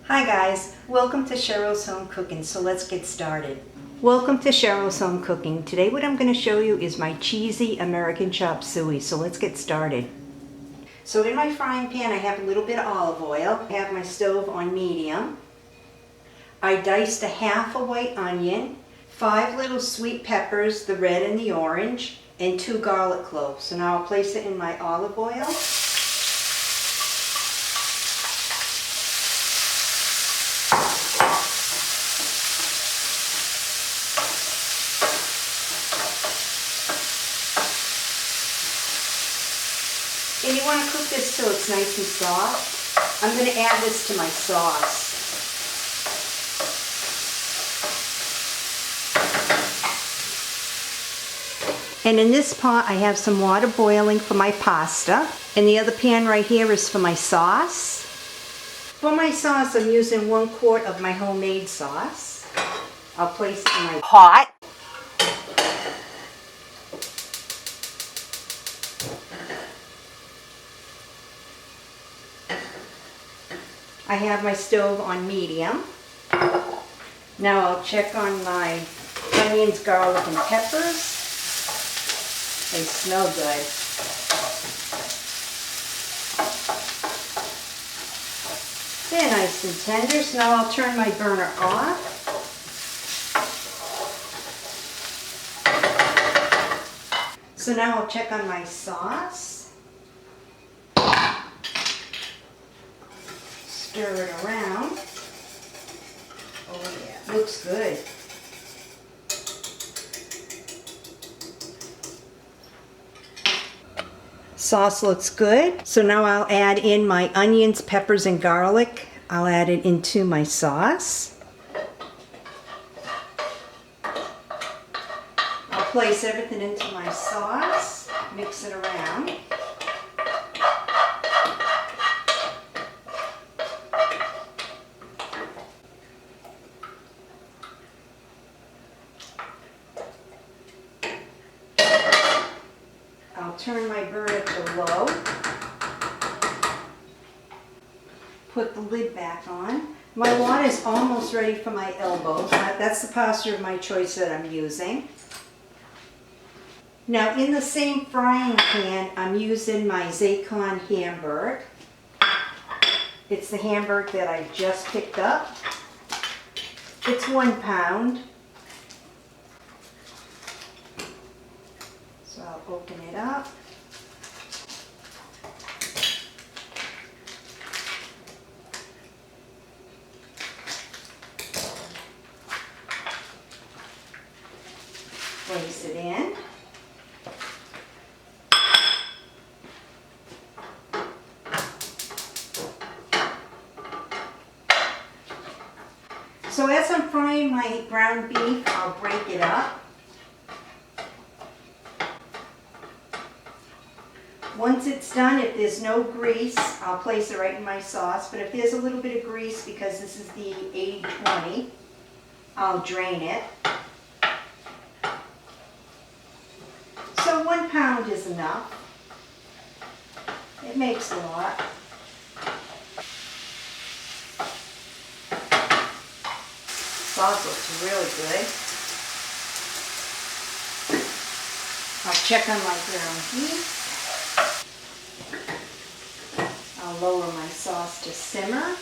Hi guys, welcome to Cheryls Home Cooking, so let's get started. Welcome to Cheryls Home Cooking. Today what I'm going to show you is my cheesy American chopped suey, so let's get started. So in my frying pan I have a little bit of olive oil. I have my stove on medium. I diced a half a white onion, 5 little sweet peppers, the red and the orange, and 2 garlic cloves. So now I'll place it in my olive oil. And you want to cook this till it's nice and soft. I'm going to add this to my sauce. And in this pot I have some water boiling for my pasta. And the other pan right here is for my sauce. For my sauce I'm using 1 quart of my homemade sauce. I'll place it in my pot. I have my stove on medium. Now I'll check on my onions, garlic, and peppers. They smell good. They're nice and tender, so now I'll turn my burner off. So now I'll check on my sauce. Stir it around. Oh yeah, looks good. Sauce looks good. So now I'll add in my onions, peppers, and garlic. I'll add it into my sauce. I'll place everything into my sauce, mix it around. I'll turn my burner to low. Put the lid back on. My water is almost ready for my elbows. That's the pasta of my choice that I'm using. Now in the same frying pan, I'm using my Zacon Hamburg. It's the Hamburg that I just picked up. It's 1 pound. So I'll open it up. Place it in. So as I'm frying my ground beef, I'll break it up. Once it's done, if there's no grease, I'll place it right in my sauce. But if there's a little bit of grease, because this is the 80-20, I'll drain it. So 1 pound is enough. It makes a lot. Sauce looks really good. I'll check on my ground beef. I'll lower my sauce to simmer.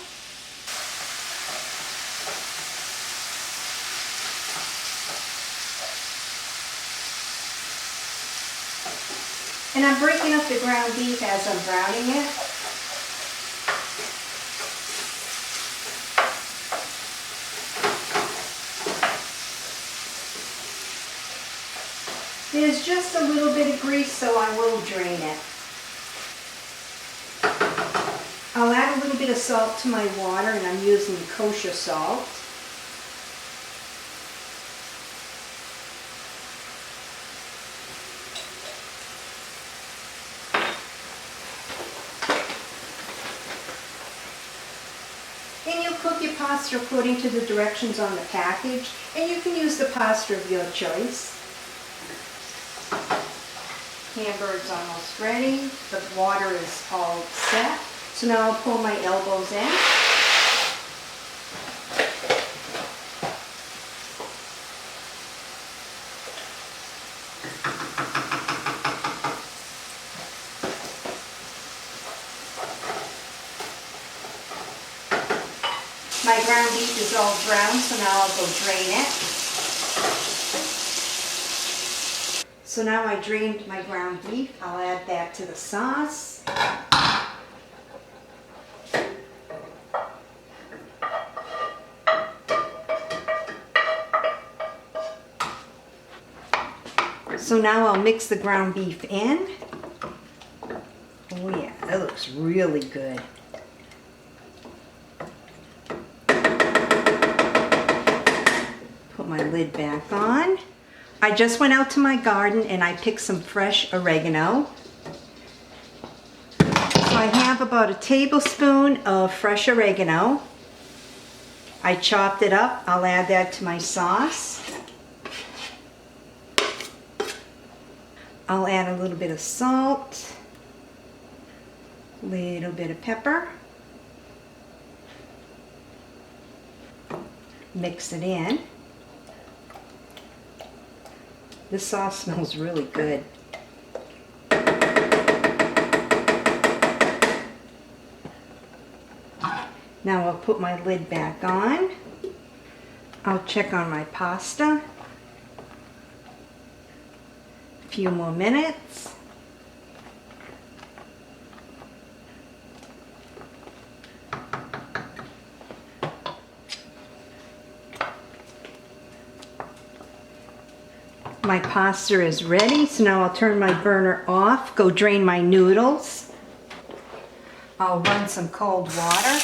And I'm breaking up the ground beef as I'm browning it. There's just a little bit of grease, so I will drain it. I'll add a little bit of salt to my water, and I'm using kosher salt. And you cook your pasta according to the directions on the package, and you can use the pasta of your choice. Hamburger's almost ready. The water is all set. So now I'll pull my elbows in. My ground beef is all brown, so now I'll go drain it. So now I drained my ground beef. I'll add that to the sauce. So now I'll mix the ground beef in. Oh yeah, that looks really good. Put my lid back on. I just went out to my garden and I picked some fresh oregano. So I have about a tablespoon of fresh oregano. I chopped it up. I'll add that to my sauce. I'll add a little bit of salt, a little bit of pepper. Mix it in. This sauce smells really good. Now I'll put my lid back on. I'll check on my pasta. A few more minutes. My pasta is ready, so now I'll turn my burner off, go drain my noodles. I'll run some cold water.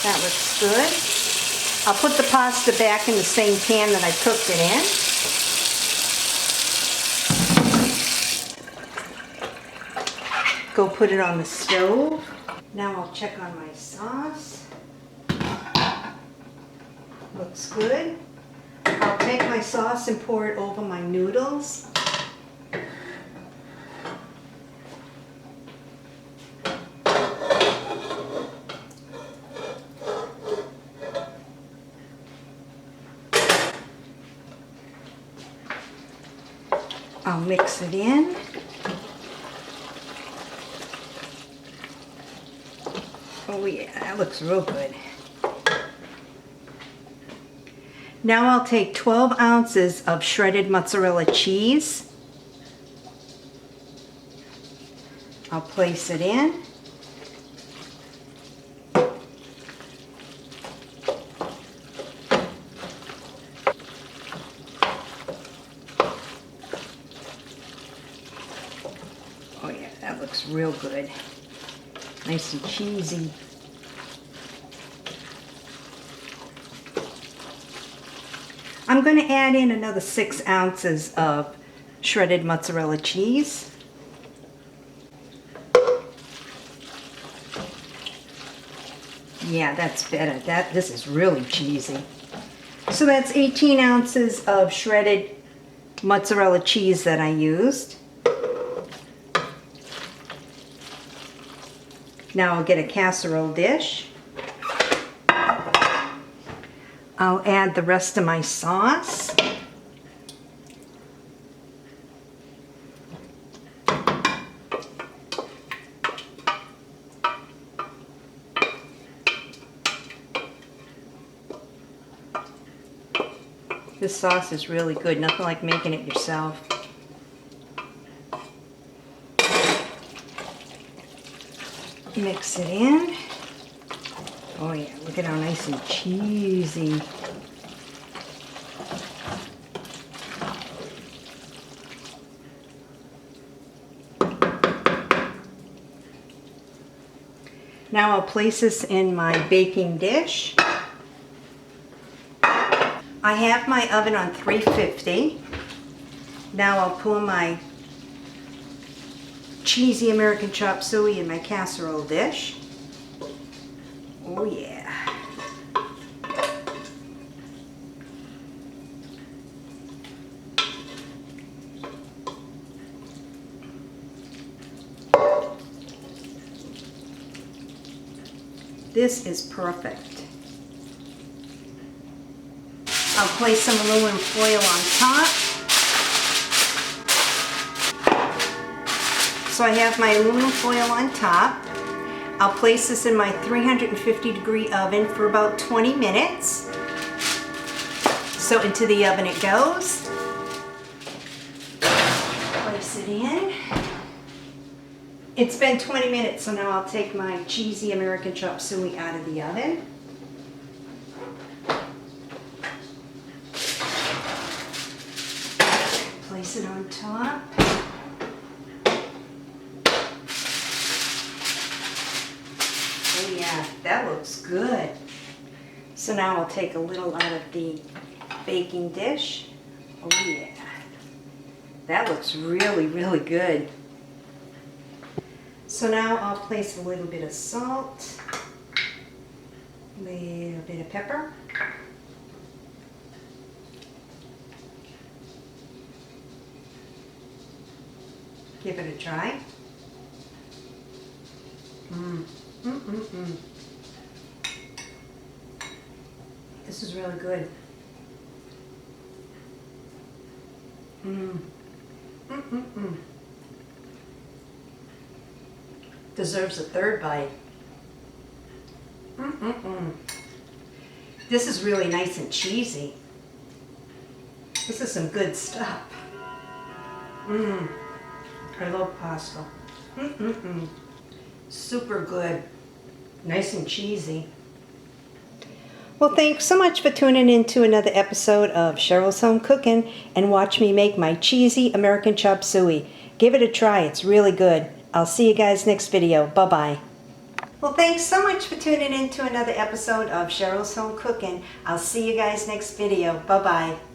That looks good. I'll put the pasta back in the same pan that I cooked it in. Go put it on the stove. Now I'll check on my sauce. Looks good. I'll take my sauce and pour it over my noodles. I'll mix it in. Oh yeah, that looks real good. Now I'll take 12 ounces of shredded mozzarella cheese. I'll place it in. Oh yeah, that looks real good. Nice and cheesy. I'm going to add in another 6 ounces of shredded mozzarella cheese. Yeah, that's better. This is really cheesy. So that's 18 ounces of shredded mozzarella cheese that I used. Now I'll get a casserole dish. I'll add the rest of my sauce. This sauce is really good, nothing like making it yourself. Mix it in. Oh yeah, look at how nice and cheesy. Now I'll place this in my baking dish. I have my oven on 350. Now I'll pour my cheesy American chop suey in my casserole dish. Oh yeah. This is perfect. I'll place some aluminum foil on top. So I have my aluminum foil on top. I'll place this in my 350-degree oven for about 20 minutes. So into the oven it goes. Place it in. It's been 20 minutes, so now I'll take my cheesy American chop suey out of the oven. Place it on top. Oh yeah, that looks good. So now I'll take a little out of the baking dish. Oh yeah, that looks really, really good. So now I'll place a little bit of salt, a little bit of pepper. Give it a try. This is really good. Deserves a third bite. This is really nice and cheesy. This is some good stuff. I love pasta. Super good. Nice and cheesy. Well, thanks so much for tuning in to another episode of Cheryl's Home Cooking and watch me make my cheesy American chop suey. Give it a try. It's really good. I'll see you guys next video. Bye-bye. Well, thanks so much for tuning in to another episode of Cheryl's Home Cooking. I'll see you guys next video. Bye-bye.